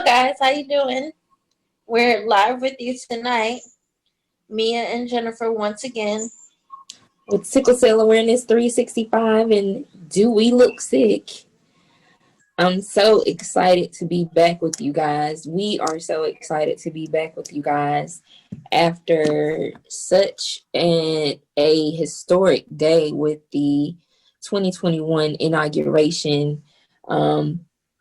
guys, how you doing? We're live with you tonight, Mia and Jennifer once again. With Sickle Cell Awareness 365 and Do We Look Sick? I'm so excited to be back with you guys. We are so excited to be back with you guys after such a historic day with the 2021 inauguration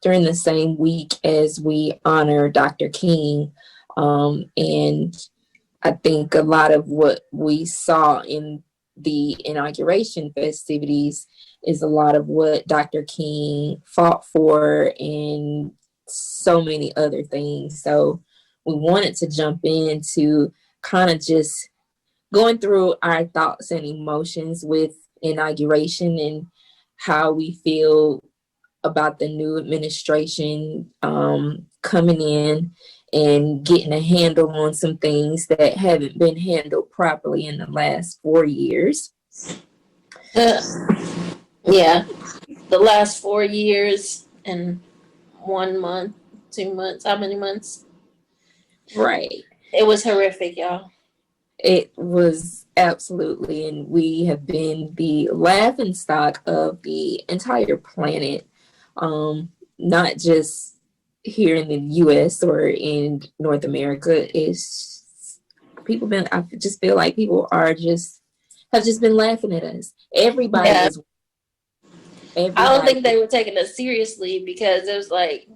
during the same week as we honor Dr. King. And I think a lot of what we saw in the inauguration festivities is a lot of what Dr. King fought for and so many other things. So we wanted to jump into kind of just going through our thoughts and emotions with inauguration and how we feel about the new administration coming in and getting a handle on some things that haven't been handled properly in the last 4 years. Yeah, the last 4 years and 1 month, 2 months, how many months? Right. It was horrific, y'all. It was absolutely, and we have been the laughingstock of the entire planet, not just here in the U.S. or in North America. It's people been. I just feel like people have just been laughing at us. Everybody is. Everybody. I don't think they were taking us seriously because it was like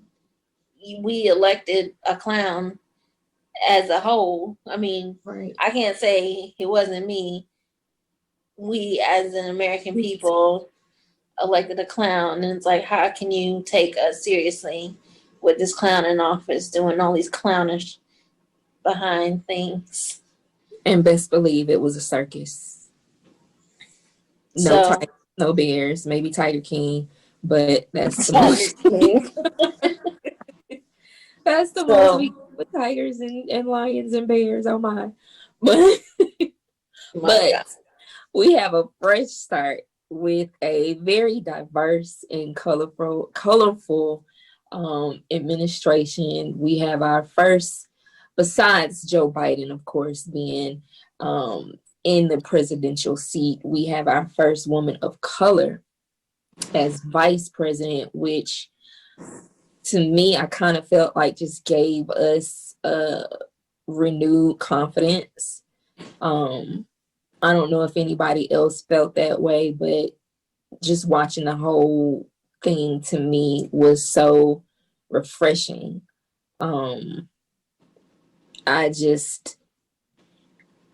we elected a clown as a whole. I mean, right. I can't say it wasn't me. We as an American people elected a clown, and it's like, how can you take us seriously with this clown in office doing all these clownish behind things? And best believe it was a circus. No bears, maybe Tiger King, but that's the most. That's the most we get with tigers and lions and bears. Oh my! But we have a fresh start with a very diverse and colorful administration. We have our first, besides Joe Biden, of course, being in the presidential seat, we have our first woman of color as vice president, which to me, I kind of felt like just gave us renewed confidence. I don't know if anybody else felt that way, but just watching the whole thing to me was so refreshing.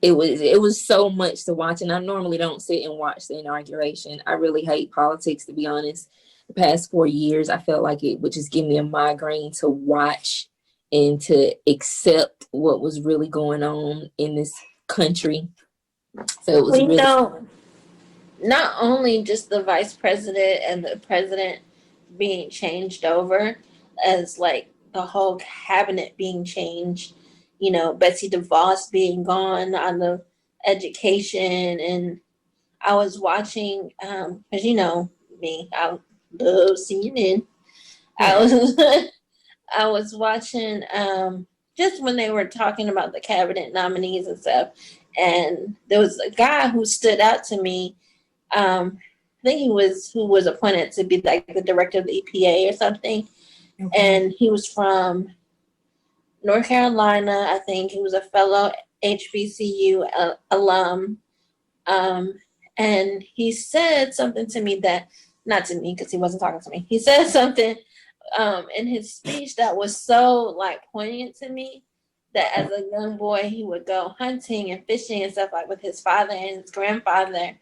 It was so much to watch, and I normally don't sit and watch the inauguration. I really hate politics, to be honest. The past 4 years, I felt like it would just give me a migraine to watch and to accept what was really going on in this country. So it was not only just the vice president and the president being changed over, as like the whole cabinet being changed, you know, Betsy DeVos being gone out of education. And I was watching, because you know me, I love CNN. Yeah. I was watching just when they were talking about the cabinet nominees and stuff, and there was a guy who stood out to me. I think he was who was appointed to be like the director of the EPA or something, and he was from North Carolina. I think he was a fellow HBCU alum, and he said something to me that, not to me because he wasn't talking to me. He said something in his speech that was so like poignant to me, that as a young boy he would go hunting and fishing and stuff like with his father and his grandfather,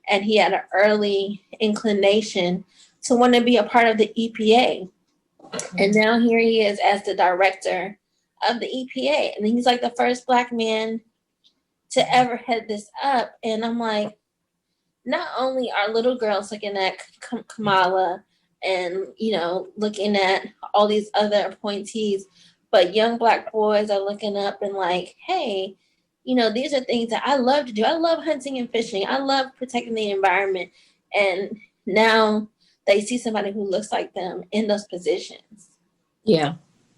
and he had an early inclination to want to be a part of the EPA. And now here he is as the director of the EPA, and he's like the first Black man to ever head this up. And I'm like, not only are little girls looking at Kamala and, you know, looking at all these other appointees, but young Black boys are looking up and like, hey, you know, these are things that I love to do. I love hunting and fishing. I love protecting the environment. And now they see somebody who looks like them in those positions. Yeah.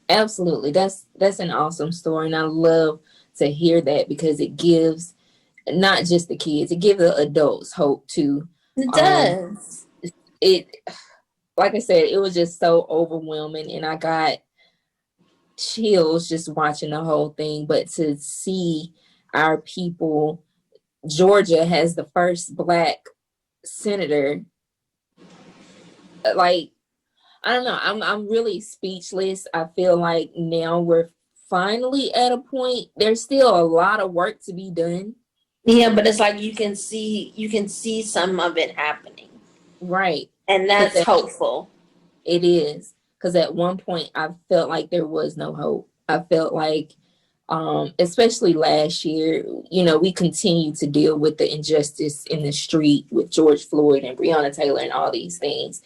Absolutely. That's an awesome story. And I love to hear that because it gives not just the kids, it gives the adults hope too. It Um does. it like I said, it was just so overwhelming and I got chills just watching the whole thing. But to see our people, Georgia has the first black senator, like I don't know, I'm really speechless. I feel like now we're finally at a point. There's still a lot of work to be done. Yeah, but it's like you can see some of it happening. Right. And that's Because hopeful. it is. Because at one point I felt like there was no hope. I felt like especially last year, you know, we continue to deal with the injustice in the street with George Floyd and Breonna Taylor and all these things.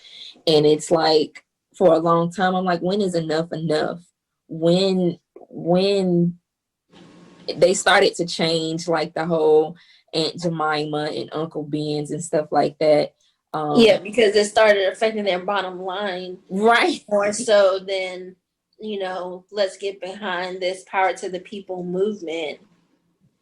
And it's like for a long time, I'm like, when is enough enough? When they started to change, like the whole Aunt Jemima and Uncle Ben's and stuff like that. Yeah, because it started affecting their bottom line Right. more so than, let's get behind this power to the people movement.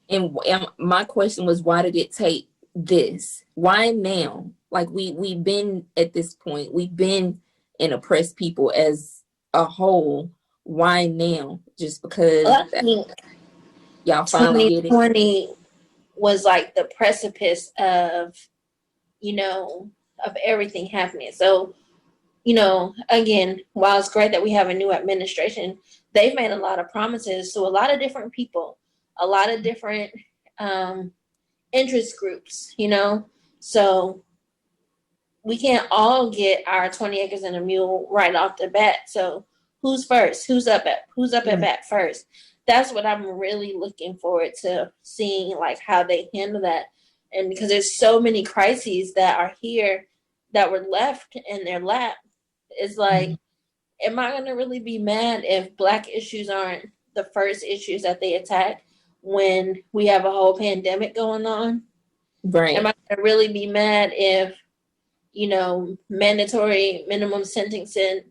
And my question was, why did it take this? Why now? Like we've been at this point, we've been an oppressed people as a whole. Why now? Just because Well, I think y'all finally get it? 2020 was like the precipice of, of everything happening. So, again, while it's great that we have a new administration, they've made a lot of promises to a lot of different people, a lot of different interest groups, So we can't all get our 20 acres and a mule right off the bat. So who's first? Who's up at bat first? That's what I'm really looking forward to seeing, like how they handle that. And because there's so many crises that are here that were left in their lap, it's like, am I gonna really be mad if Black issues aren't the first issues that they attack when we have a whole pandemic going on? Am Right. I gonna really be mad if mandatory minimum sentencing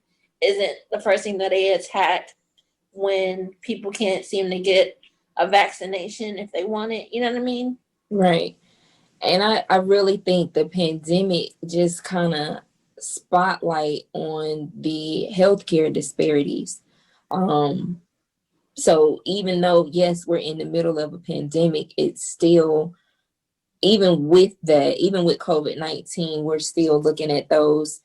isn't the first thing that they attack when people can't seem to get a vaccination if they want it? You know what I mean? Right. And I really think the pandemic just kind of spotlight on the healthcare disparities. Um, so even though, yes, we're in the middle of a pandemic, it's still, even with that, even with COVID-19, we're still looking at those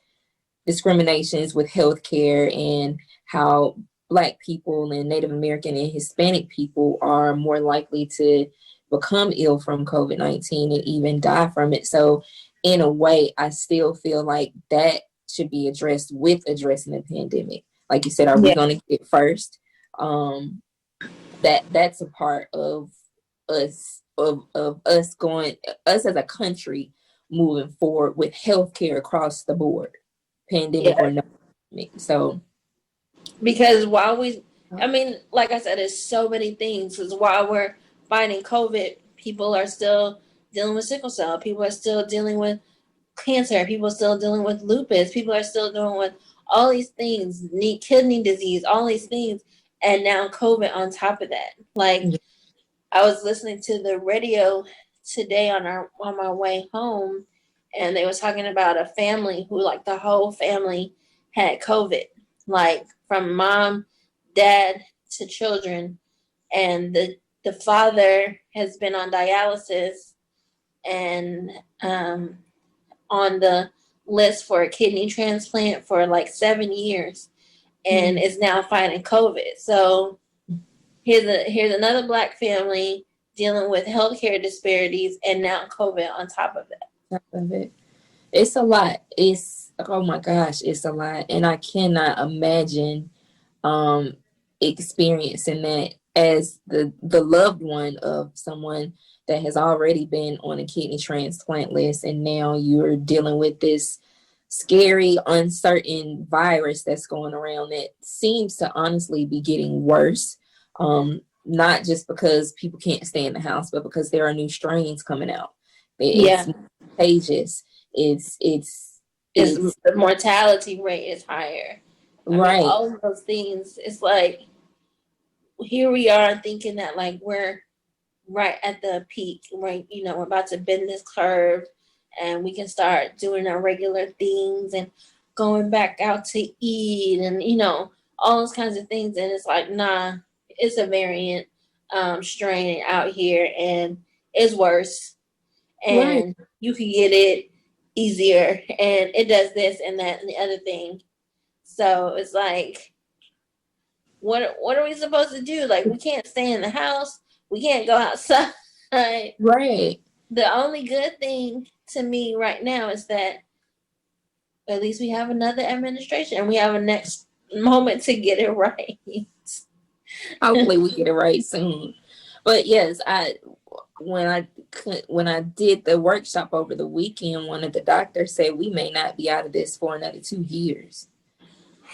discriminations with healthcare and how Black people and Native American and Hispanic people are more likely to become ill from COVID-19 and even die from it. So, in a way, I still feel like that should be addressed with addressing the pandemic. Like you said, are we Yeah. going to get first? That's a part of us of us going, us as a country moving forward with healthcare across the board, pandemic Yeah. or no pandemic. So Because I mean, like I said, there's so many things. Because while we're fighting COVID, people are still dealing with sickle cell. People are still dealing with cancer. People are still dealing with lupus. People are still dealing with all these things, kidney disease, all these things, and now COVID on top of that. Like I was listening to the radio today on my way home, and they were talking about a family who, like, the whole family had COVID, like from mom, dad to children, and the father has been on dialysis and on the list for a kidney transplant for like 7 years, and is now fighting COVID. So here's another Black family dealing with healthcare disparities and now COVID on top of that. top of it, it's a lot. It's, oh my gosh, it's a lot, and I cannot imagine um experiencing that as the loved one of someone that has already been on a kidney transplant list, and now you're dealing with this scary, uncertain virus that's going around that seems to honestly be getting worse. Not just because people can't stay in the house, but because there are new strains coming out. It's Yeah, contagious. It's is the mortality rate is higher. I mean, Right. all of those things. It's like here we are thinking that like we're right at the peak, right? We're about to bend this curve and we can start doing our regular things and going back out to eat and, all those kinds of things. And it's like, nah, it's a variant strain out here and it's worse. Right. And you can get it easier and it does this and that and the other thing. So it's like, what are we supposed to do? Like, we can't stay in the house. We can't go outside. Right. The only good thing to me right now is that at least we have another administration and we have a next moment to get it right. Hopefully we get it right soon. But yes, when I did the workshop over the weekend, one of the doctors said we may not be out of this for another 2 years.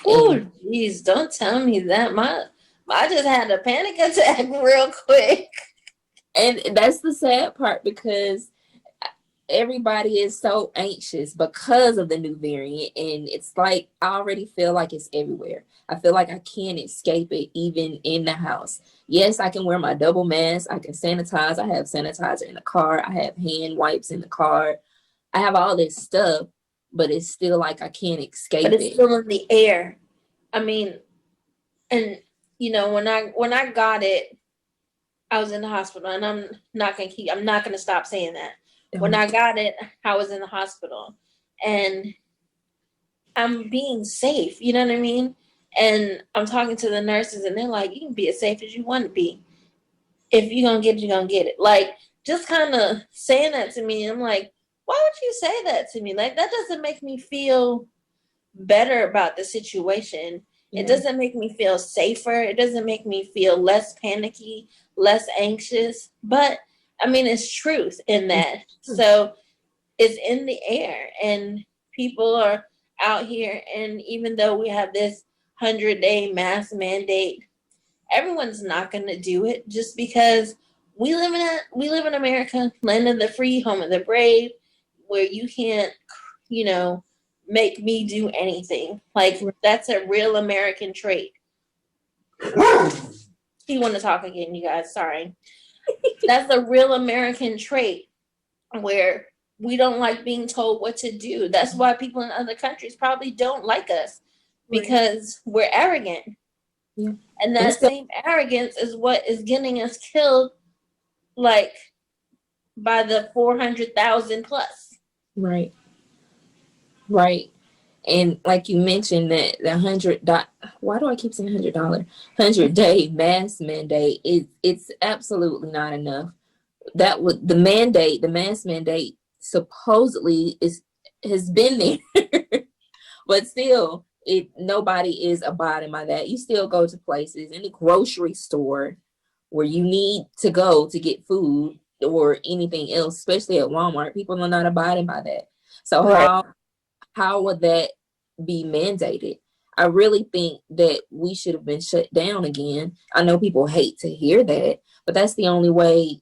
Oh, geez, don't tell me that. I just had a panic attack real quick. And that's the sad part because everybody is so anxious because of the new variant, and it's like I already feel like it's everywhere. I feel like I can't escape it even in the house. Yes, I can wear my double mask, I can sanitize, I have sanitizer in the car, I have hand wipes in the car, I have all this stuff, but it's still like I can't escape But it's it. still in the air. I mean, and when I got it, I was in the hospital, and I'm not gonna stop saying that. When I got it, I was in the hospital, and I'm being safe. You know what I mean? And I'm talking to the nurses, and they're like, "You can be as safe as you want to be. If you're gonna get it, you're gonna get it." Like, just kind of saying that to me, I'm like, why would you say that to me? Like, that doesn't make me feel better about the situation. Yeah. It doesn't make me feel safer. It doesn't make me feel less panicky, less anxious. But I mean, it's truth in that. So it's in the air, and people are out here. And even though we have this 100-day mask mandate, everyone's not going to do it just because we live in America, land of the free, home of the brave, where you can't, you know, make me do anything. Like, that's a real American trait. He want to talk again, you guys. Sorry. That's a real American trait where we don't like being told what to do. That's why people in other countries probably don't like us, because we're arrogant. Yeah. And that same arrogance is what is getting us killed, like, by the 400,000 plus. Right. Right. And like you mentioned that the why do I keep saying $100? 100-day mask mandate it's absolutely not enough. That was the mask mandate supposedly has been there, but still nobody is abiding by that. You still go to places in the grocery store where you need to go to get food or anything else, especially at Walmart. People are not abiding by that. So how would that be mandated? I really think that we should have been shut down again. I know people hate to hear that, but that's the only way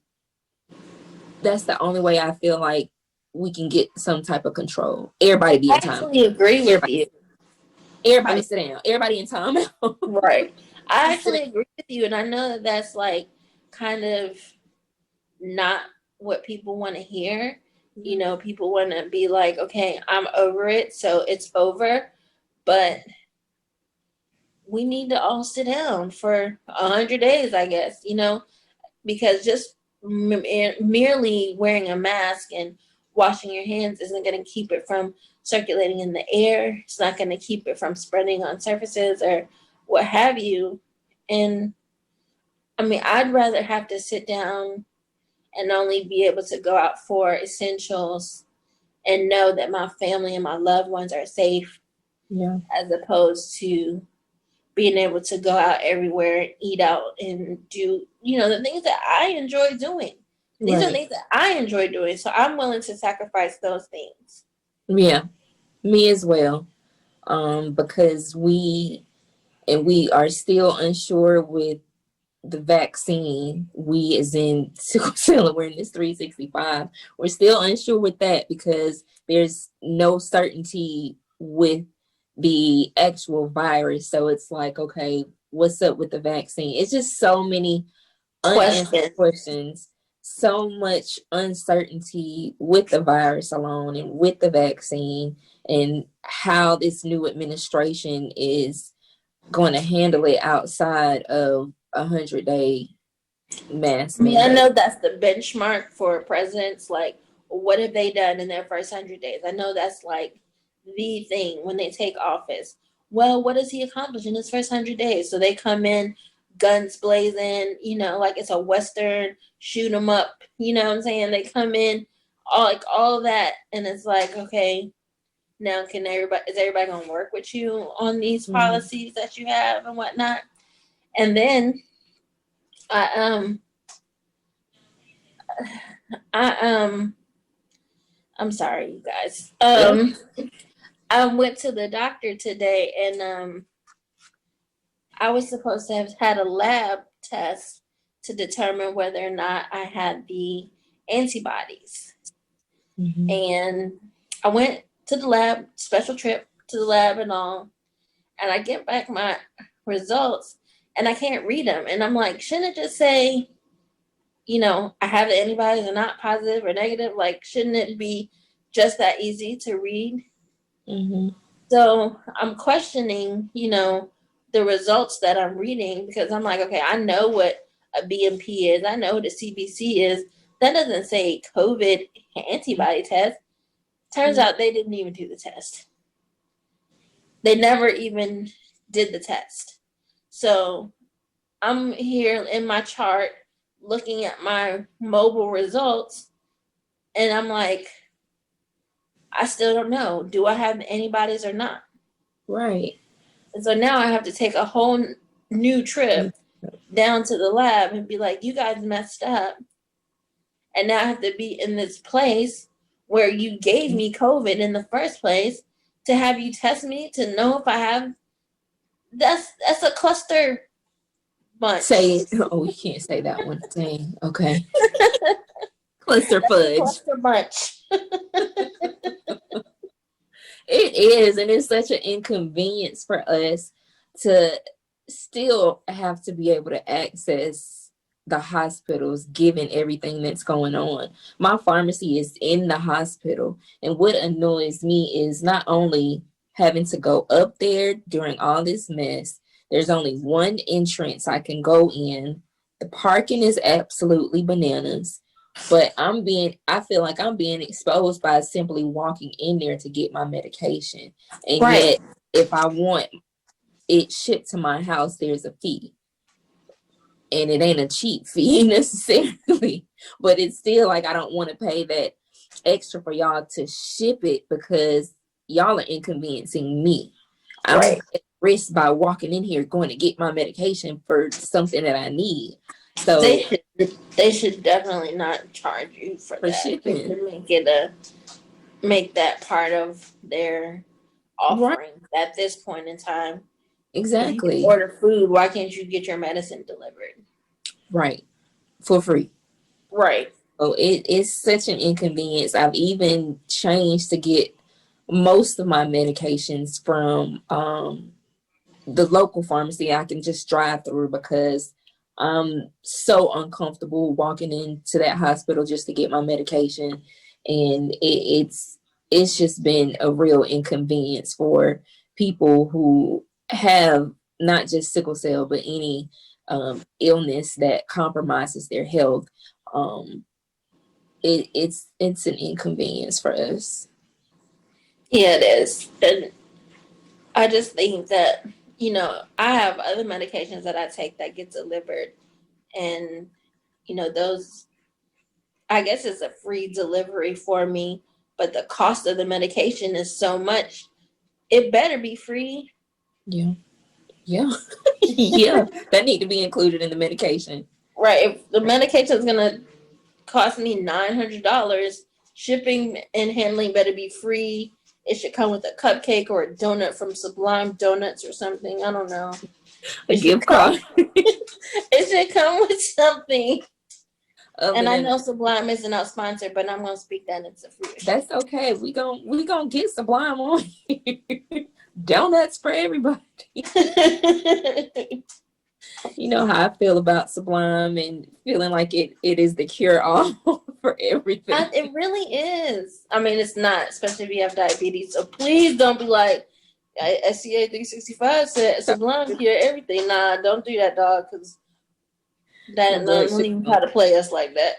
I feel like we can get some type of control. Everybody be I in time. actually agree with you. Everybody sit down. Everybody in time out. Right. I actually agree with you. And I know that that's like kind of not what people want to hear. You know, people want to be like, okay, I'm over it, so it's over. But we need to all sit down for 100 days, I guess, because just merely wearing a mask and washing your hands isn't going to keep it from circulating in the air. It's not going to keep it from spreading on surfaces or what have you. And I mean, I'd rather have to sit down and only be able to go out for essentials and know that my family and my loved ones are safe, as opposed to being able to go out everywhere and eat out and do, the things that I enjoy doing. These are things that I enjoy doing. So I'm willing to sacrifice those things. Yeah, me as well. Because we are still unsure with the vaccine. We, as in sickle cell awareness 365, we're still unsure with that because there's no certainty with the actual virus. So it's like, okay, what's up with the vaccine? It's just so many unanswered questions, so much uncertainty with the virus alone and with the vaccine, and how this new administration is going to handle it outside of 100-day mask I mean, I mandate. know that's the benchmark for presidents. Like, what have they done in their first 100 days? I know that's like the thing when they take office. Well, what does he accomplish in his first 100 days? So they come in, guns blazing, like it's a Western shoot 'em up. You know what I'm saying? They come in, all that, and it's like, okay, now is everybody gonna work with you on these policies that you have and whatnot? And then I I I'm sorry, you guys. I went to the doctor today, and I was supposed to have had a lab test to determine whether or not I had the antibodies. And I went to the lab, special trip to the lab and all, and I get back my results and I can't read them. And I'm like, shouldn't it just say, I have the antibodies are not positive or negative? Like, shouldn't it be just that easy to read? So I'm questioning, the results that I'm reading, because I'm like, okay, I know what a BMP is. I know what a CBC is. That doesn't say COVID antibody test. Turns out they didn't even do the test. They never even did the test. So I'm here in my chart looking at my mobile results, and I'm like, I still don't know. Do I have antibodies or not? Right. And so now I have to take a whole new trip down to the lab and be like, you guys messed up. And now I have to be in this place where you gave me COVID in the first place to have you test me to know if I have. That's a cluster bunch. Say it. Oh, you can't say that one. Dang. Okay. Cluster fudge. Cluster bunch. It is, and it's such an inconvenience for us to still have to be able to access the hospitals given everything that's going on. My pharmacy is in the hospital, and what annoys me is not only having to go up there during all this mess, there's only one entrance I can go in. The parking is absolutely bananas. But I feel like I'm being exposed by simply walking in there to get my medication. And yet, if I want it shipped to my house, there's a fee. And it ain't a cheap fee necessarily, but it's still like I don't want to pay that extra for y'all to ship it because y'all are inconveniencing me. I'm at risk by walking in here going to get my medication for something that I need. So they should definitely not charge you for that. Shipping. Make that part of their offering at this point in time. Exactly. If you order food, why can't you get your medicine delivered? Right. For free. Right. So it's such an inconvenience. I've even changed to get most of my medications from the local pharmacy I can just drive through because I'm so uncomfortable walking into that hospital just to get my medication. And it's just been a real inconvenience for people who have not just sickle cell, but any illness that compromises their health. It's an inconvenience for us. Yeah, it is. And I just think that, I have other medications that I take that get delivered. And, those, I guess it's a free delivery for me, but the cost of the medication is so much. It better be free. Yeah. Yeah. Yeah. That need to be included in the medication. Right. If the medication is going to cost me $900, shipping and handling better be free. It should come with a cupcake or a donut from Sublime Donuts or something. I don't know. A gift card. It should come with something. And I know Sublime isn't our sponsor, but I'm gonna speak that into fruition. That's okay. We gonna get Sublime on. donuts for everybody. You know how I feel about Sublime and feeling like it is the cure all for everything. It really is. I mean, it's not, especially if you have diabetes. So please don't be like, SCA 365 said Sublime cure everything. Nah, don't do that, dog, because that don't even try to play us like that.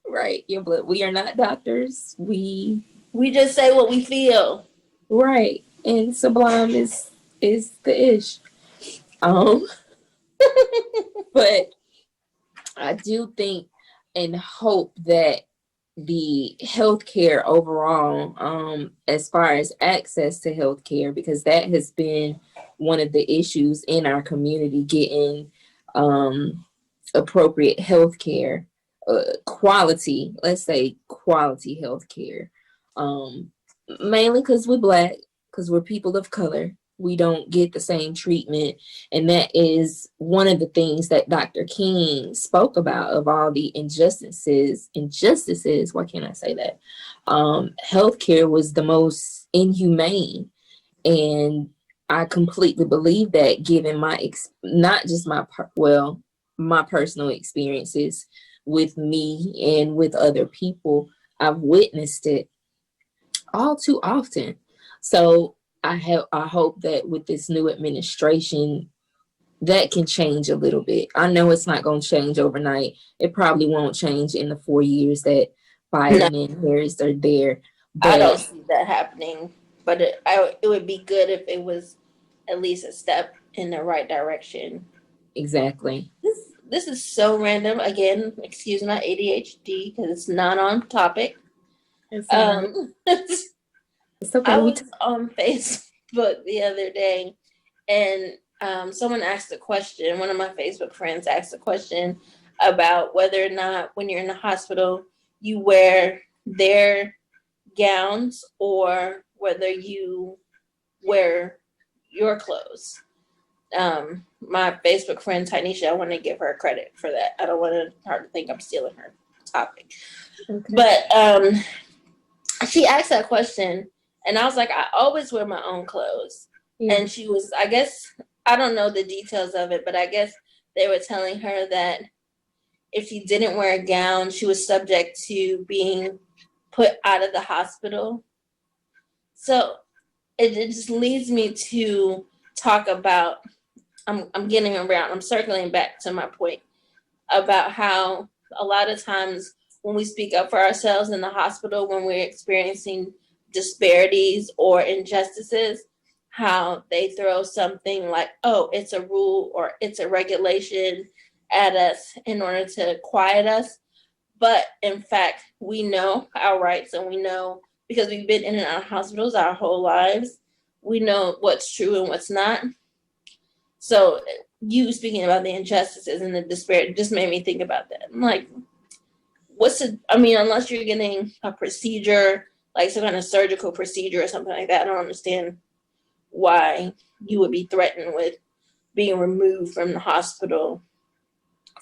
Right. Your blood. We are not doctors. We just say what we feel. Right. And Sublime is the ish. But I do think and hope that the healthcare overall, as far as access to healthcare, because that has been one of the issues in our community, getting appropriate healthcare, quality, let's say quality healthcare, mainly because we're Black, because we're people of color. We don't get the same treatment. And that is one of the things that Dr. King spoke about, of all the injustices, why can't I say that? Healthcare was the most inhumane. And I completely believe that, given not just my personal experiences with me and with other people, I've witnessed it all too often. So I hope that with this new administration, that can change a little bit. I know it's not going to change overnight. It probably won't change in the 4 years that Biden and Harris are there. But I don't see that happening. But it would be good if it was at least a step in the right direction. Exactly. This is so random. Again, excuse my ADHD because it's not on topic. It's okay. I was on Facebook the other day, and someone asked a question. One of my Facebook friends asked a question about whether or not, when you're in the hospital, you wear their gowns or whether you wear your clothes. My Facebook friend Tynesha, I want to give her credit for that. I don't want her to think I'm stealing her topic. Okay. But she asked that question, and I was like, I always wear my own clothes. Yeah. And she was, I guess, I don't know the details of it, but I guess they were telling her that if she didn't wear a gown, she was subject to being put out of the hospital. So it just leads me to talk about, I'm getting around, I'm circling back to my point about how a lot of times when we speak up for ourselves in the hospital, when we're experiencing disparities or injustices, how they throw something like, oh, it's a rule or it's a regulation at us in order to quiet us. But in fact, we know our rights, and we know, because we've been in and out of hospitals our whole lives, we know what's true and what's not. So you speaking about the injustices and the disparity just made me think about that. I'm like, unless you're getting a procedure, like some kind of surgical procedure or something like that, I don't understand why you would be threatened with being removed from the hospital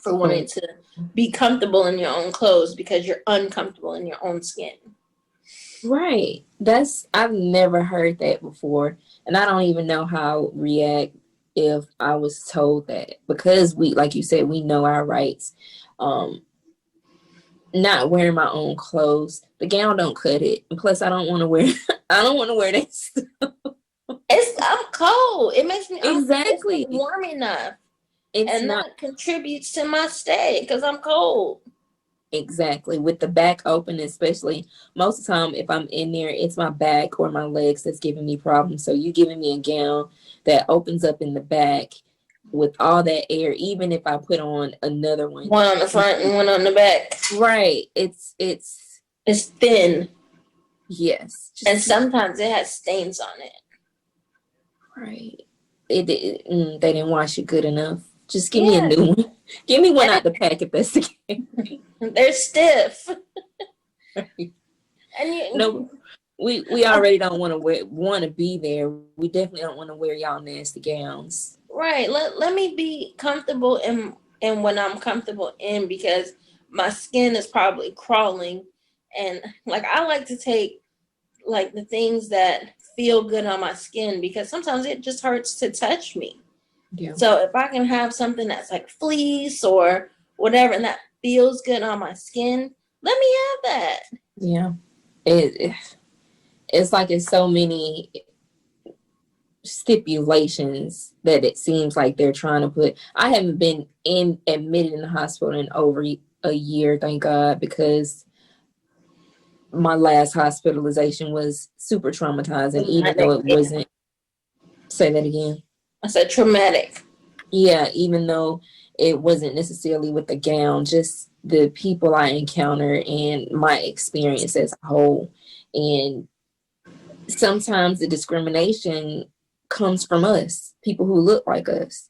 for wanting to be comfortable in your own clothes because you're uncomfortable in your own skin. Right. I've never heard that before. And I don't even know how I would react if I was told that, because we, like you said, we know our rights. Not wearing my own clothes, the gown don't cut it. And plus, I don't want to wear that stuff. I'm cold. It makes me exactly it's warm enough. That contributes to my stay because I'm cold. Exactly. With the back open, especially most of the time, if I'm in there, it's my back or my legs that's giving me problems. So you giving me a gown that opens up in the back with all that air, even if I put on another one on the front and one on the back. Right. It's thin. Yes. And sometimes it has stains on it. Right. They didn't wash it good enough. Just give me a new one. Give me one out the pack if that's the case. They're stiff. Right. And we already don't want to be there. We definitely don't want to wear y'all nasty gowns. Right. Let me be comfortable in when I'm comfortable in, because my skin is probably crawling, and like I like to take like the things that feel good on my skin, because sometimes it just hurts to touch me. Yeah. So if I can have something that's like fleece or whatever, and that feels good on my skin, let me have that. Yeah. It's like it's so many stipulations that it seems like they're trying to put. I haven't been admitted in the hospital in over a year, thank God, because my last hospitalization was super traumatizing, even though Traumatic. it wasn't. Say that again. I said traumatic. Yeah, even though it wasn't necessarily with the gown, just the people I encountered and my experience as a whole. And sometimes the discrimination comes from us, people who look like us.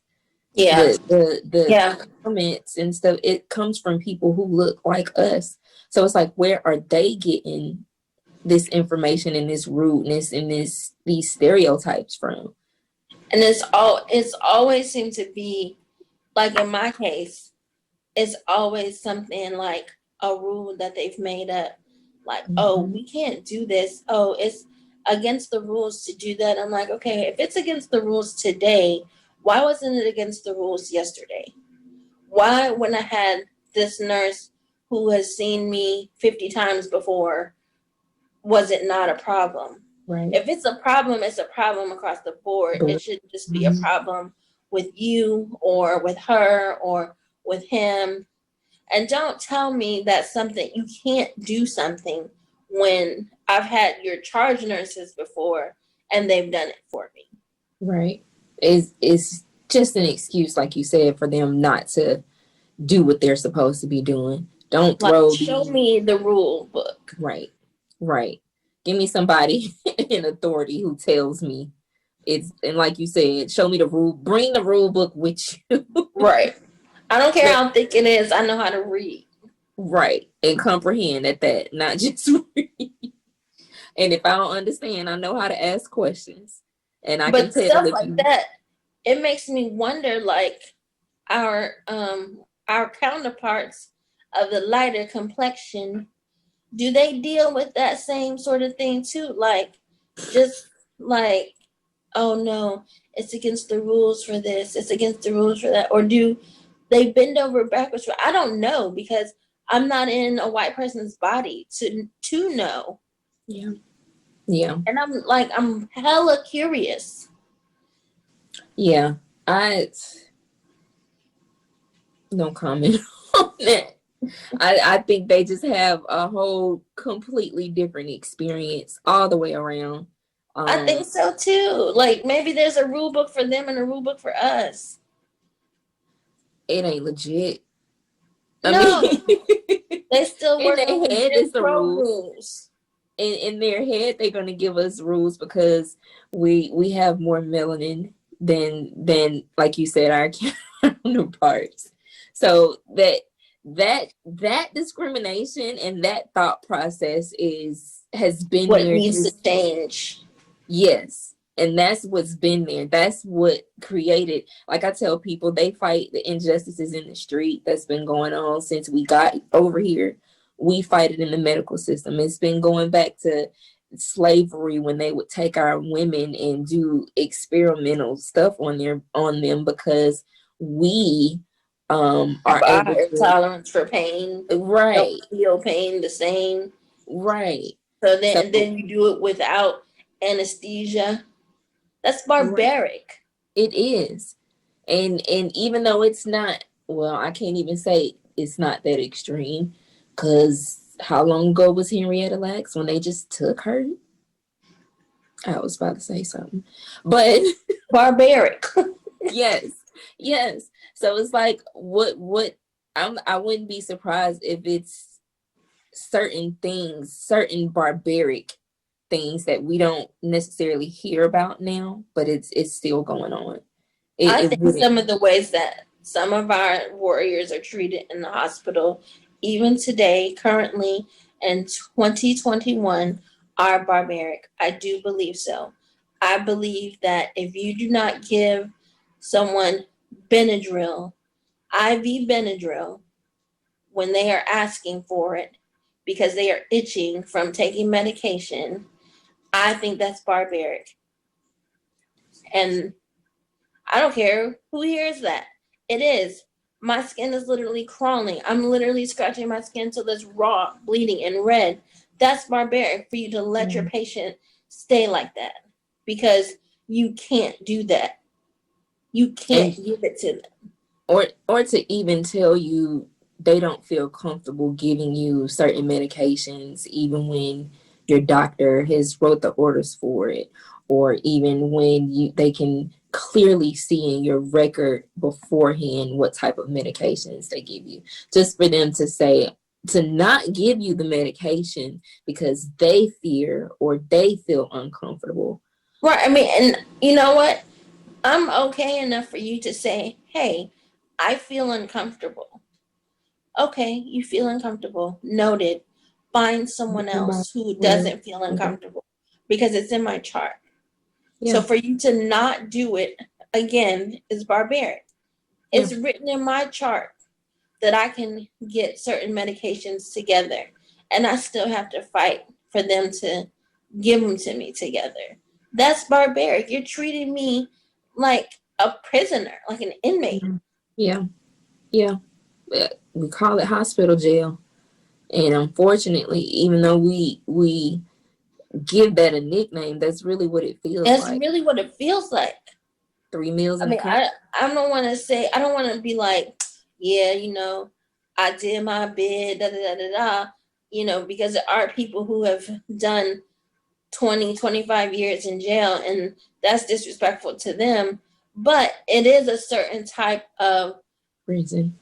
Yeah. The Yeah. comments and stuff, it comes from people who look like us. So it's like, where are they getting this information and this rudeness and these stereotypes from? And it's always seemed to be, like in my case, it's always something like a rule that they've made up. Like, oh, Mm-hmm. we can't do this. Oh, it's against the rules to do that. I'm like, okay, if it's against the rules today, why wasn't it against the rules yesterday? Why, when I had this nurse who has seen me 50 times before, was it not a problem? Right. If it's a problem, it's a problem across the board. It should just be a problem with you or with her or with him. And don't tell me that something, you can't do something, when I've had your charge nurses before and they've done it for me. Right. It's just an excuse, like you said, for them not to do what they're supposed to be doing. Don't Like, throw show the me the rule book. right. Right. Give me somebody in authority who tells me it's, and like you said, show me the rule, bring the rule book with you. Right. I don't care Let, how thick it is. I know how to read. right. And comprehend at that, not just read. And if I don't understand, I know how to ask questions. And I can But tell stuff if like you that, it makes me wonder, like, our counterparts of the lighter complexion, do they deal with that same sort of thing too? Like, just like, oh no, it's against the rules for this, it's against the rules for that, or do they bend over backwards? I don't know, because I'm not in a white person's body to know. yeah. Yeah. And I'm hella curious. Yeah. I don't comment on that. I think they just have a whole completely different experience all the way around. I think so too. Like, maybe there's a rule book for them and a rule book for us. It ain't legit. I No, mean, they still in working their with head Jim it's the Crow rules. rules. In their head they're gonna give us rules because we have more melanin than like you said, our counterparts. So that discrimination and that thought process has been What there needs to just change? yes. And that's what's been there. That's what created, like I tell people, they fight the injustices in the street that's been going on since we got over here. We fight it in the medical system. It's been going back to slavery when they would take our women and do experimental stuff on them because we Have are a able higher to tolerance for pain. Don't right, feel pain the same. right. So So then you do it without anesthesia. That's right, barbaric. it is. And even though it's not, well, I can't even say it's not that extreme because how long ago was Henrietta Lacks when they just took her? I was about to say something, but Barbaric. yes, yes. So it's like what I wouldn't be surprised if it's certain things, certain barbaric things that we don't necessarily hear about now, but it's still going on. I It think wouldn't. some of the ways that some of our warriors are treated in the hospital, even today, currently in 2021, are barbaric. I do believe so. I believe that if you do not give someone Benadryl, IV Benadryl, when they are asking for it because they are itching from taking medication, I think that's barbaric. And I don't care who hears that. It is. My skin is literally crawling. I'm literally scratching my skin till it's raw, bleeding, and red. That's barbaric for you to let your patient stay like that, because you can't do that. You can't give it to them. Or to even tell you they don't feel comfortable giving you certain medications, even when your doctor has wrote the orders for it, or even when they can clearly see in your record beforehand what type of medications they give you. Just for them to say, to not give you the medication because they fear or they feel uncomfortable. Right. I mean, and you know what? I'm okay enough for you to say, hey, I feel uncomfortable. Okay, you feel uncomfortable. Noted. Find someone else who doesn't feel uncomfortable, because it's in my chart. Yeah. So for you to not do it, again, is barbaric. It's written in my chart that I can get certain medications together, and I still have to fight for them to give them to me together. That's barbaric. You're treating me like a prisoner, like an inmate. Yeah. We call it hospital jail. And unfortunately, even though we give that a nickname, that's really what it feels like. That's really what it feels like. 3 meals in a cup. I don't want to say, I don't want to be like, yeah, I did my bid, da da da da, because there are people who have done 20, 25 years in jail, and that's disrespectful to them. But it is a certain type of prison,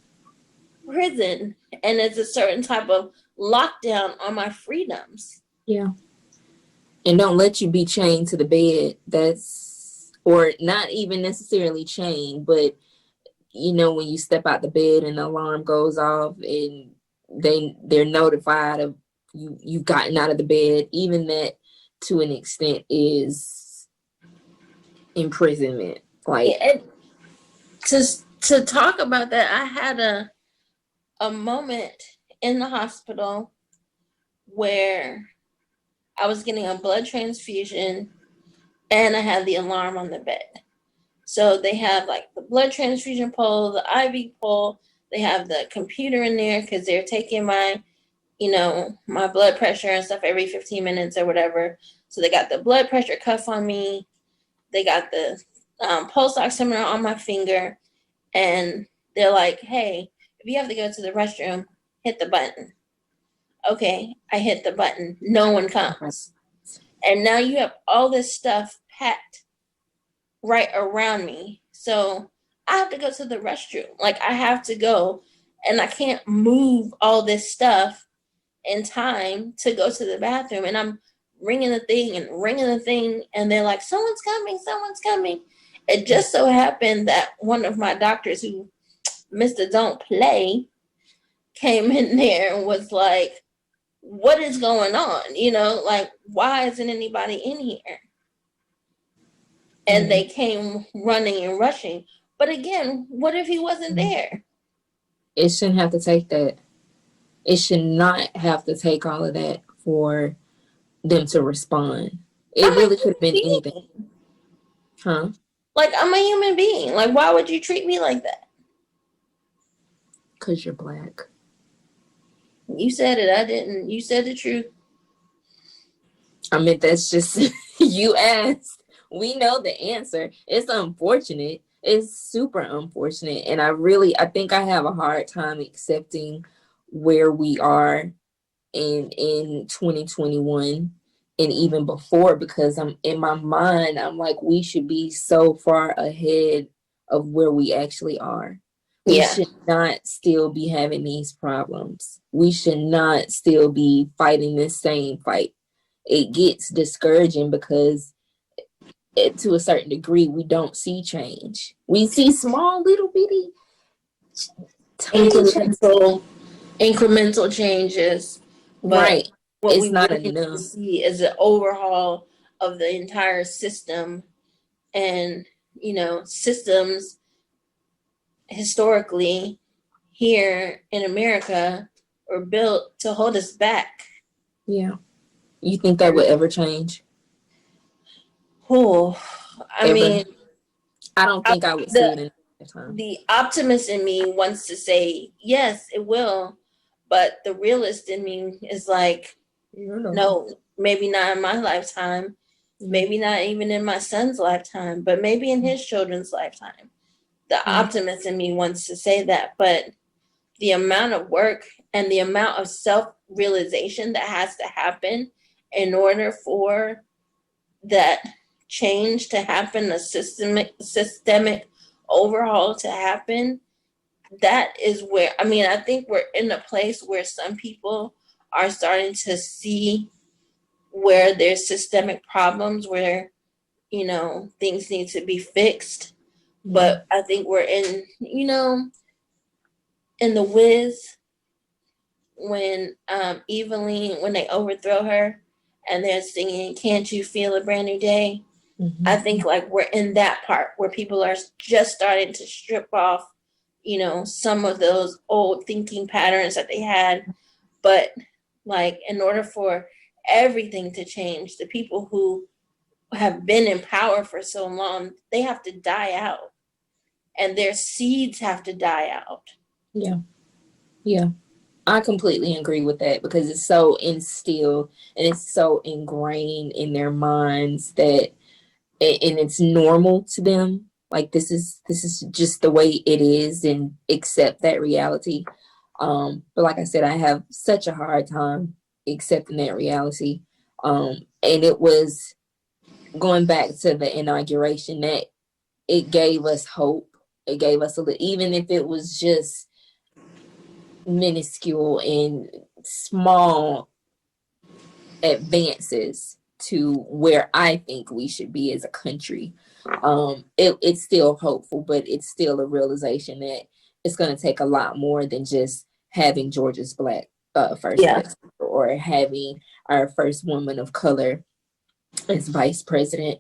and it's a certain type of lockdown on my freedoms. Yeah. And don't let you be chained to the bed. Or not even necessarily chained, but when you step out the bed and the alarm goes off and they're notified of you've gotten out of the bed, even that to an extent is imprisonment. Like, to talk about that, I had a moment in the hospital where I was getting a blood transfusion and I had the alarm on the bed. So they have like the blood transfusion pole, the IV pole, they have the computer in there because they're taking my, my blood pressure and stuff every 15 minutes or whatever. So they got the blood pressure cuff on me. They got the pulse oximeter on my finger. And they're like, hey, if you have to go to the restroom, hit the button. Okay, I hit the button. No one comes. And now you have all this stuff packed right around me. So I have to go to the restroom. Like, I have to go, and I can't move all this stuff in time to go to the bathroom. And I'm ringing the thing, and they're like, someone's coming. It just so happened that one of my doctors, who Mr. Don't Play, came in there and was like, what is going on? Like, why isn't anybody in here? And they came running and rushing. But again, what if he wasn't there? It shouldn't have to take that. It should not have to take all of that for them to respond. It really could have been anything. Huh? Like, I'm a human being. Like, why would you treat me like that? Because you're Black. You said it. I didn't. You said the truth. I mean, that's just, you asked. We know the answer. It's unfortunate. It's super unfortunate. And I think I have a hard time accepting where we are in 2021 and even before, because I'm in my mind, I'm like, we should be so far ahead of where we actually are. We should not still be having these problems. We should not still be fighting this same fight. It gets discouraging because to a certain degree, we don't see change. We see small little bitty incremental changes. Right. What it's not really enough. See is an overhaul of the entire system. And, systems historically here in America were built to hold us back. Yeah. You think that would ever change? Oh, I ever? mean, I don't think I would see the it in a time. the optimist in me wants to say yes, it will, but the realist in me is like, You know. no, maybe not in my lifetime, Yeah. maybe not even in my son's lifetime, but maybe in his children's lifetime. The Yeah. optimist in me wants to say that, but the amount of work and the amount of self realization that has to happen in order for that change to happen, a systemic overhaul to happen, that is where, I mean, I think we're in a place where some people are starting to see where there's systemic problems, where, things need to be fixed. Yeah. But I think we're in the whiz when Evelyn, when they overthrow her and they're singing "Can't You Feel a Brand New Day." I Mm-hmm. think like we're in that part where people are just starting to strip off, some of those old thinking patterns that they had. But like in order for everything to change, the people who have been in power for so long, they have to die out and their seeds have to die out. Yeah. Yeah. I completely agree with that because it's so instilled and it's so ingrained in their minds that and it's normal to them. Like this is just the way it is and accept that reality. But like I said, I have such a hard time accepting that reality. And it was going back to the inauguration that it gave us hope. It gave us a little, even if it was just minuscule and small advances to where I think we should be as a country. It's still hopeful, but it's still a realization that it's going to take a lot more than just having Georgia's black first Yeah. lady or having our first woman of color as vice president.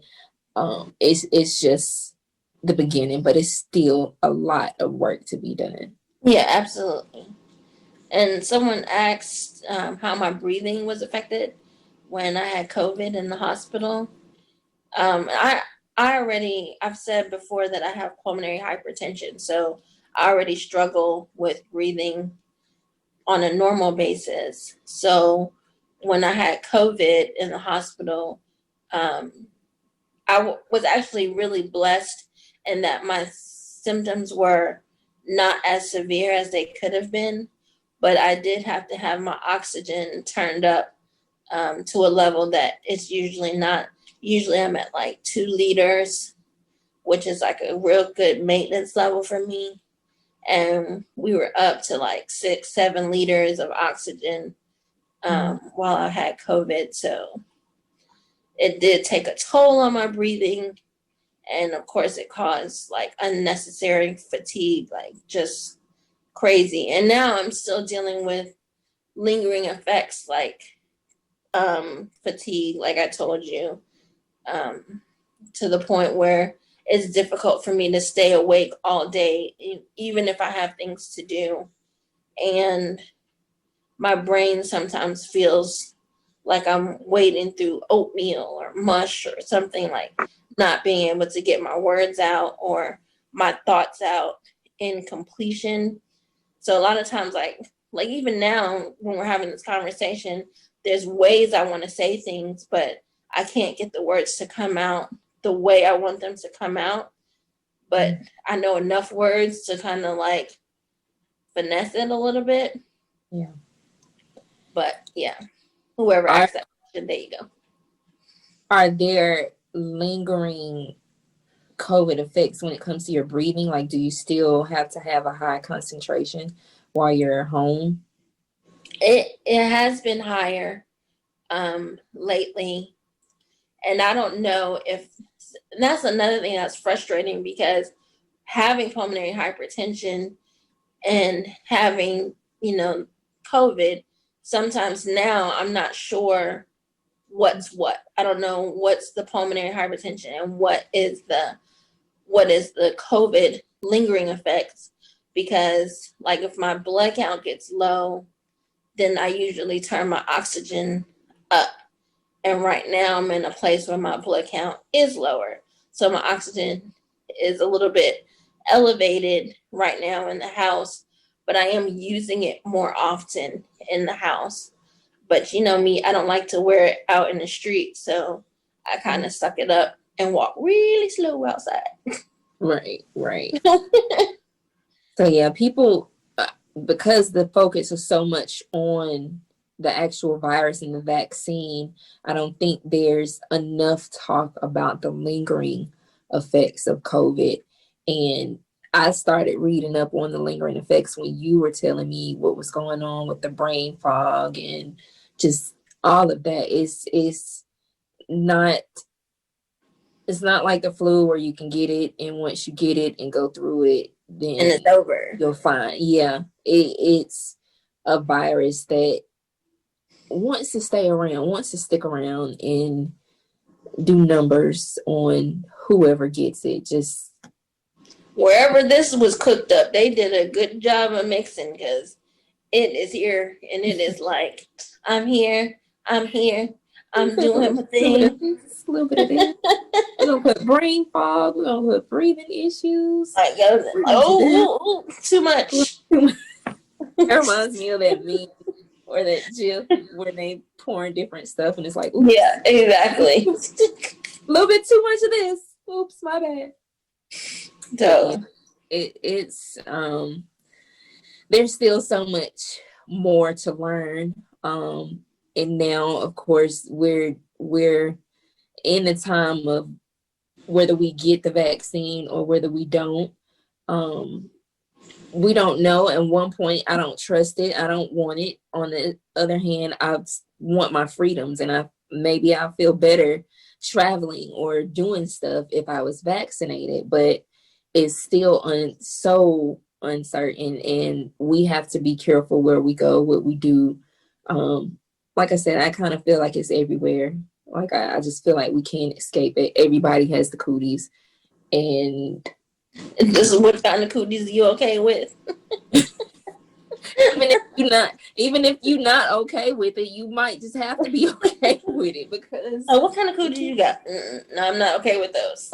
It's just the beginning, but it's still a lot of work to be done. Yeah, absolutely. And someone asked how my breathing was affected when I had COVID in the hospital. I've said before that I have pulmonary hypertension, so I already struggle with breathing on a normal basis. So when I had COVID in the hospital, um, was actually really blessed in that my symptoms were not as severe as they could have been, but I did have to have my oxygen turned up to a level that it's usually not. Usually I'm at like 2 liters, which is like a real good maintenance level for me. And we were up to like 6, 7 liters of oxygen while I had COVID. So it did take a toll on my breathing. And of course, it caused like unnecessary fatigue, like just crazy. And now I'm still dealing with lingering effects like fatigue, like I told you, to the point where it's difficult for me to stay awake all day, even if I have things to do. And my brain sometimes feels like I'm wading through oatmeal or mush or something, like not being able to get my words out or my thoughts out in completion. So a lot of times, like even now when we're having this conversation, there's ways I want to say things, but I can't get the words to come out the way I want them to come out. But I know enough words to kind of like finesse it a little bit. Yeah. But yeah, whoever Are asked that question, there you go. are there lingering COVID effects when it comes to your breathing? Like, do you still have to have a high concentration while you're home? It has been higher lately, and I don't know if that's another thing that's frustrating because having pulmonary hypertension and having, COVID, sometimes now I'm not sure what's what. I don't know what's the pulmonary hypertension and what is the COVID lingering effects, because like if my blood count gets low, then I usually turn my oxygen up. And right now I'm in a place where my blood count is lower. So my oxygen is a little bit elevated right now in the house, but I am using it more often in the house. But you know me, I don't like to wear it out in the street, so I kind of suck it up and walk really slow outside. Right. So yeah, people, because the focus is so much on the actual virus and the vaccine, I don't think there's enough talk about the lingering effects of COVID. And I started reading up on the lingering effects when you were telling me what was going on with the brain fog and just all of that. Not it's not like the flu where you can get it, and once you get it and go through it, then And it's over. you'll find. Yeah, it's a virus that wants to stay around, wants to stick around and do numbers on whoever gets it. Just Wherever this was cooked up, they did a good job of mixing because it is here and it is like, I'm here, I'm doing my thing. a little bit of this. We're gonna put brain fog. We're gonna put breathing issues. Like, too much. It reminds me of that meme or that GIF where they pouring different stuff and it's like, oops, Yeah, exactly. a little bit too much of this. Oops, my bad. So it's there's still so much more to learn. And now, of course, we're in the time of whether we get the vaccine or whether we don't. We don't know. At one point, I don't trust it. I don't want it. On the other hand, I want my freedoms, and I feel better traveling or doing stuff if I was vaccinated. But it's still so uncertain, and we have to be careful where we go, what we do. Like I said, I kind of feel like it's everywhere. Like I just feel like we can't escape it. Everybody has the cooties, and this is what kind of cooties you okay with? even if you're not okay with it, you might just have to be okay with it because. Oh, what kind of cooties you got? No, I'm not okay with those.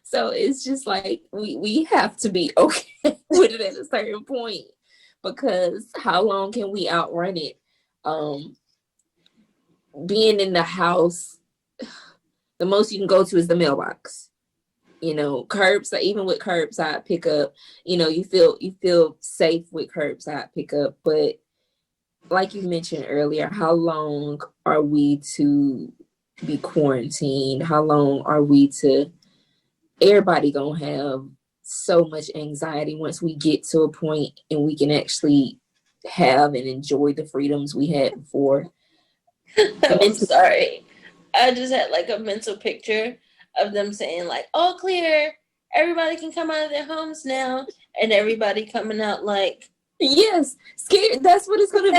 So it's just like we have to be okay with it at a certain point, because how long can we outrun it? Being in the house, the most you can go to is the mailbox. Curbside, even with curbside pickup, you feel safe with curbside pickup. But like you mentioned earlier, how long are we to be quarantined? How long are we to? Everybody gonna have so much anxiety once we get to a point and we can actually have and enjoy the freedoms we had before. I'm sorry. I just had like a mental picture of them saying like, all clear, everybody can come out of their homes now, and everybody coming out like, yes, scared. That's what it's gonna be.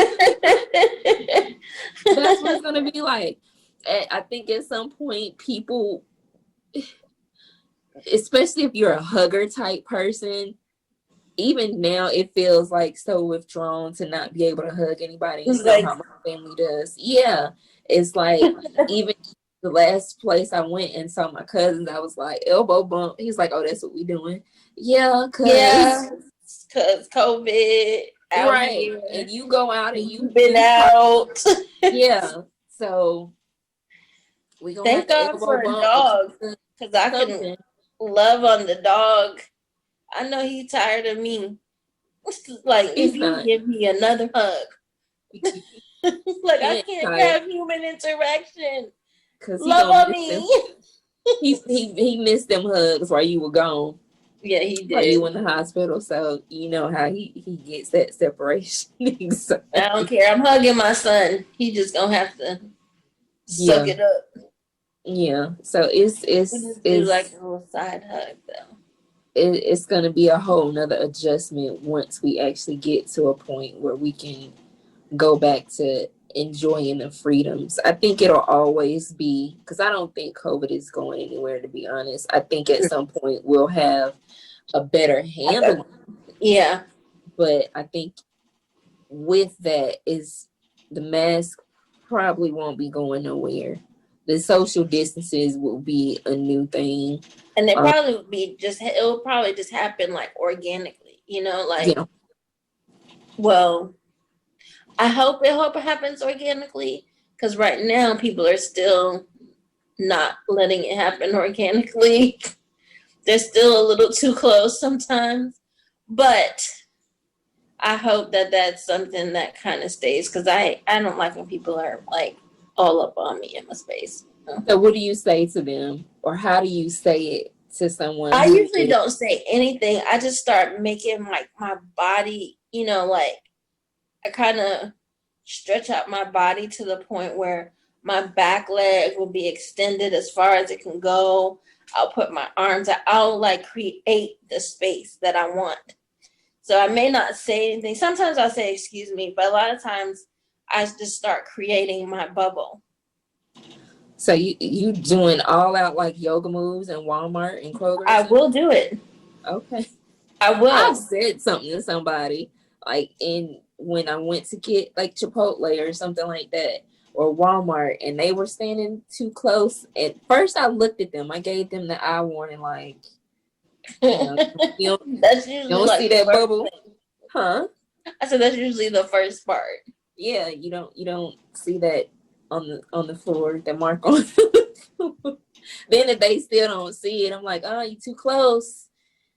That's what it's gonna be like. I think at some point people, especially if you're a hugger type person, even now it feels like so withdrawn to not be able to hug anybody. You know how my family does. Yeah, it's like even the last place I went and saw my cousins, I was like, elbow bump. He's like, oh, that's what we doing. Yeah, cause COVID. Right. Here. And you go out and you've been out. Yeah. So we gonna thank God for a dog, because I can love on the dog. I know he's tired of me. Like, if you give me another hug. Like, I can't have human interaction. Love on me. He missed them hugs while you were gone. Yeah, he did. While you in the hospital, so you know how he gets that separation. So. I don't care. I'm hugging my son. He just gonna have to suck it up. Yeah. So it's like a little side hug though. It's gonna be a whole nother adjustment once we actually get to a point where we can go back to enjoying the freedoms. I think it'll always be, because I don't think COVID is going anywhere, to be honest. I think at some point we'll have a better handle. Yeah. But I think with that is the mask probably won't be going nowhere. The social distances will be a new thing. And it probably would be it will probably just happen like organically, like, Yeah. well, I hope it happens organically, because right now people are still not letting it happen organically. They're still a little too close sometimes, but I hope that that's something that kind of stays, because I don't like when people are like all up on me in my space. So what do you say to them, or how do you say it to someone I who usually don't say anything. I just start making like my body, like I kind of stretch out my body to the point where my back leg will be extended as far as it can go. I'll put my arms out. I'll like create the space that I want. So I may not say anything. Sometimes I'll say, excuse me, but a lot of times I just start creating my bubble. So you doing all out like yoga moves in Walmart and Kroger? I will do it. Okay. I will. I've said something to somebody like when I went to get like Chipotle or something like that, or Walmart, and they were standing too close. At first I looked at them. I gave them the eye warning, like, you that's usually don't like see that bubble. Huh? I said that's usually the first part. Yeah, you don't see that on the floor, that mark on. Then if they still don't see it, I'm like, oh, you too close.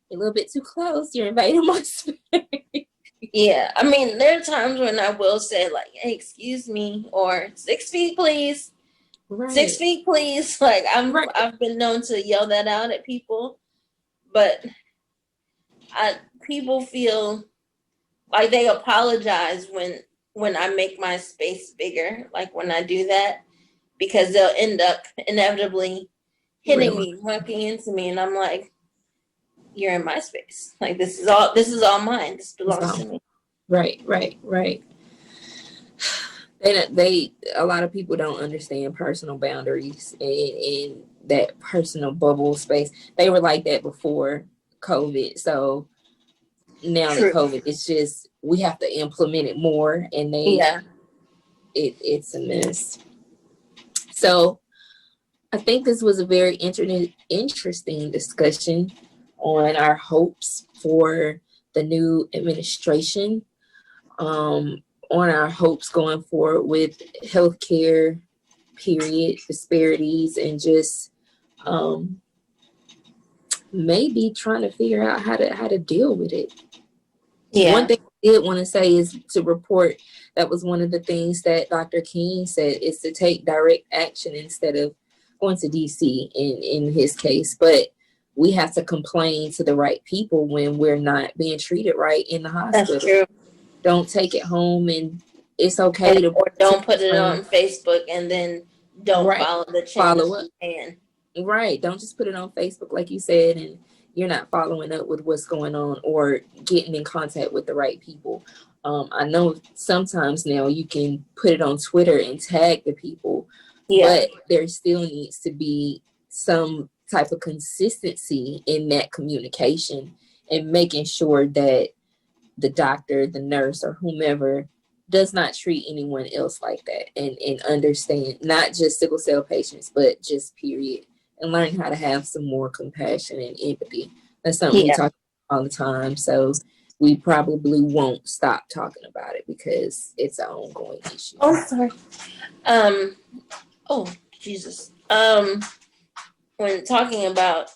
You're a little bit too close. You're invading my space. Yeah, I mean, there are times when I will say like, hey, excuse me, or 6 feet, please. Right. 6 feet, please. Like Right. I've been known to yell that out at people, but people feel like they apologize when I make my space bigger, like when I do that, because they'll end up inevitably hitting me, walking into me, and I'm like, you're in my space. Like this is all mine. This belongs to me. Right. They a lot of people don't understand personal boundaries and that personal bubble space. They were like that before COVID, so now that COVID, it's just we have to implement it more, and it's a mess. So I think this was a very interesting discussion on our hopes for the new administration, on our hopes going forward with healthcare, period, disparities, and just maybe trying to figure out how to deal with it. Yeah. One thing I did want to say is to report that was one of the things that Dr. King said, is to take direct action instead of going to DC in his case. But we have to complain to the right people when we're not being treated right in the hospital. That's true. Don't take it home, and it's okay or don't put it on Facebook and then don't follow the chain of command. Right. Don't just put it on Facebook, like you said, and you're not following up with what's going on or getting in contact with the right people. I know sometimes now you can put it on Twitter and tag the people, but there still needs to be some type of consistency in that communication and making sure that the doctor, the nurse, or whomever does not treat anyone else like that, and understand not just sickle cell patients, but just period, and learn how to have some more compassion and empathy. That's something we talk about all the time. So we probably won't stop talking about it because it's an ongoing issue. Oh, sorry. Oh, Jesus. When talking about,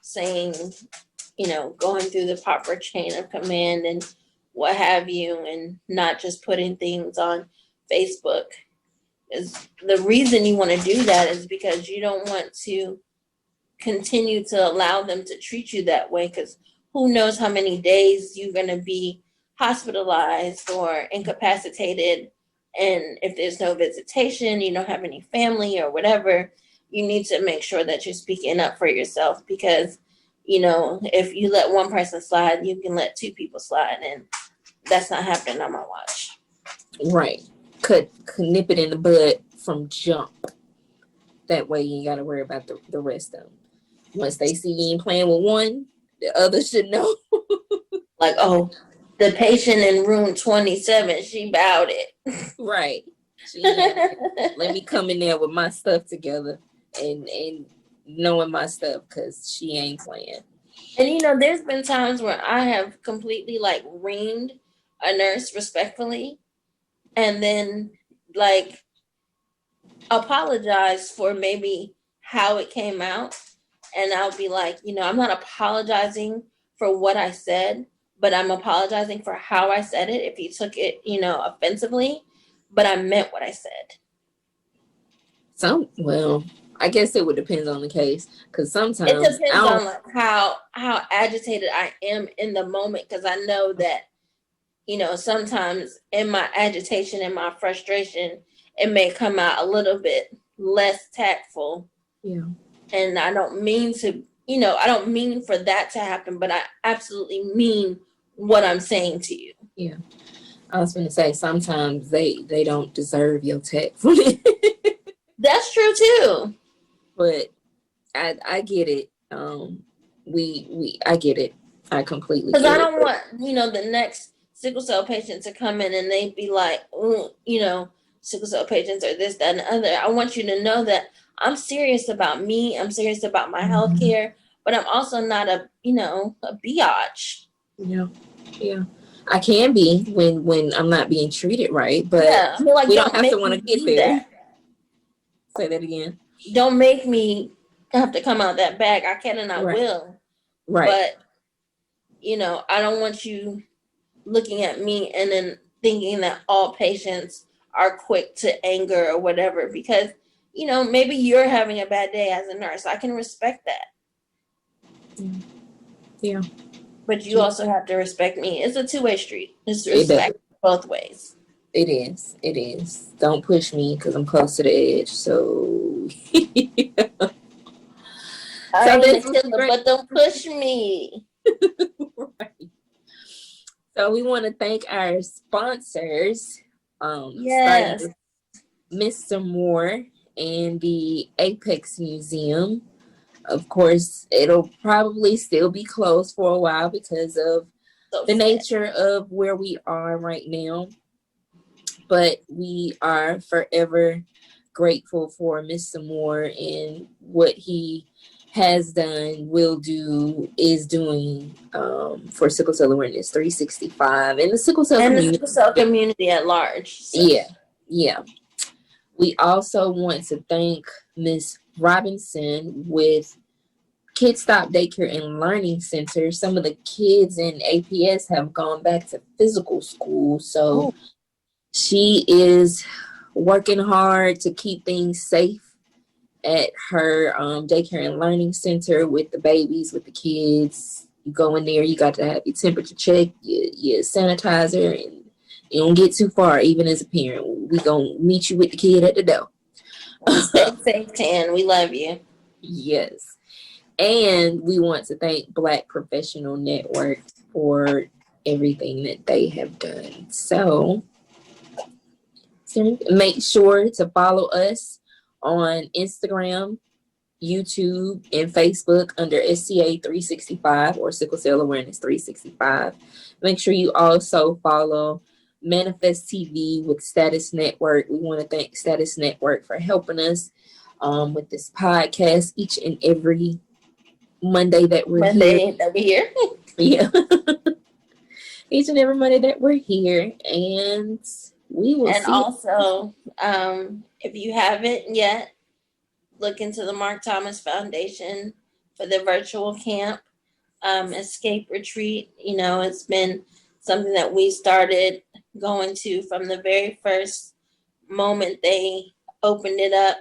saying, going through the proper chain of command and what have you, and not just putting things on Facebook, is the reason you want to do that is because you don't want to continue to allow them to treat you that way, because who knows how many days you're going to be hospitalized or incapacitated, and if there's no visitation, you don't have any family or whatever, you need to make sure that you're speaking up for yourself, because if you let one person slide, you can let 2 people slide, and that's not happening on my watch. Right. Could nip it in the bud from jump. That way you ain't got to worry about the rest of them. Once they see you ain't playing with one, the others should know. Like, oh, the patient in room 27, she bowed it. Right. She let me come in there with my stuff together and knowing my stuff, because she ain't playing. And there's been times where I have completely like reamed a nurse respectfully and then like apologize for maybe how it came out. And I'll be like, I'm not apologizing for what I said, but I'm apologizing for how I said it if you took it, offensively, but I meant what I said. Well, I guess it would depend on the case, because sometimes it depends on like how agitated I am in the moment, because I know that sometimes in my agitation and my frustration it may come out a little bit less tactful. Yeah. And I don't mean to, I don't mean for that to happen, but I absolutely mean what I'm saying to you. Yeah. I was going to say, sometimes they don't deserve your tactfulness. That's true too. But I get it. I get it. I completely get it. Because I don't want, the next sickle cell patient to come in and they be like, sickle cell patients are this, that, and the other. I want you to know that I'm serious about me. I'm serious about my health care, but I'm also not a biatch. Yeah. Yeah. I can be when I'm not being treated right, but yeah, I mean, like, we don't have to want to get there. That. Say that again. Don't make me have to come out that bag. I can and I will. Right. But, I don't want you looking at me and then thinking that all patients are quick to anger or whatever, because, maybe you're having a bad day as a nurse. I can respect that. Yeah. But you also have to respect me. It's a two-way street. It's respect both ways. It is. It is. Don't push me because I'm close to the edge. So, I ain't a killer, but don't push me. Right. So we want to thank our sponsors. Yes. Mr. Moore and the Apex Museum. Of course, it'll probably still be closed for a while because of the nature of where we are right now. But we are forever grateful for Mr. Moore and what he has done, will do, is doing for Sickle Cell Awareness 365 and the Sickle Cell community. The Sickle Cell community at large. So. Yeah. We also want to thank Miss Robinson with Kid Stop Daycare and Learning Center. Some of the kids in APS have gone back to physical school, so she is working hard to keep things safe at her daycare and learning center with the babies, with the kids. You go in there, you got to have your temperature check, your sanitizer, and you don't get too far, even as a parent. We gonna meet you with the kid at the door. Stay safe, Tan. We love you. Yes. And we want to thank Black Professional Network for everything that they have done. So make sure to follow us on Instagram, YouTube, and Facebook under SCA 365 or Sickle Cell Awareness 365. Make sure you also follow Manifest TV with Status Network. We want to thank Status Network for helping us with this podcast each and every Monday that we're here. Yeah. Each and every Monday that we're here. And we will see. And also, if you haven't yet, look into the Mark Thomas Foundation for the virtual camp, escape retreat. It's been something that we started going to from the very first moment they opened it up.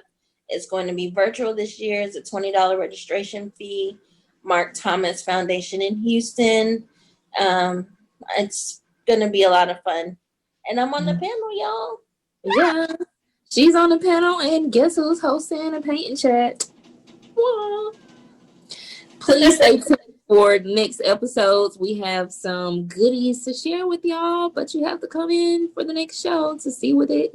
It's going to be virtual this year. It's a $20 registration fee. Mark Thomas Foundation in Houston. It's going to be a lot of fun. And I'm on the panel, y'all. Yeah. She's on the panel, and guess who's hosting a paint and chat? Wow. Please stay tuned for next episodes. We have some goodies to share with y'all, but you have to come in for the next show to see what it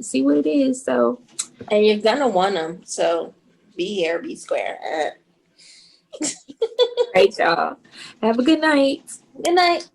is. So, and you're gonna want them. So be here, be square. Great, y'all. Have a good night. Good night.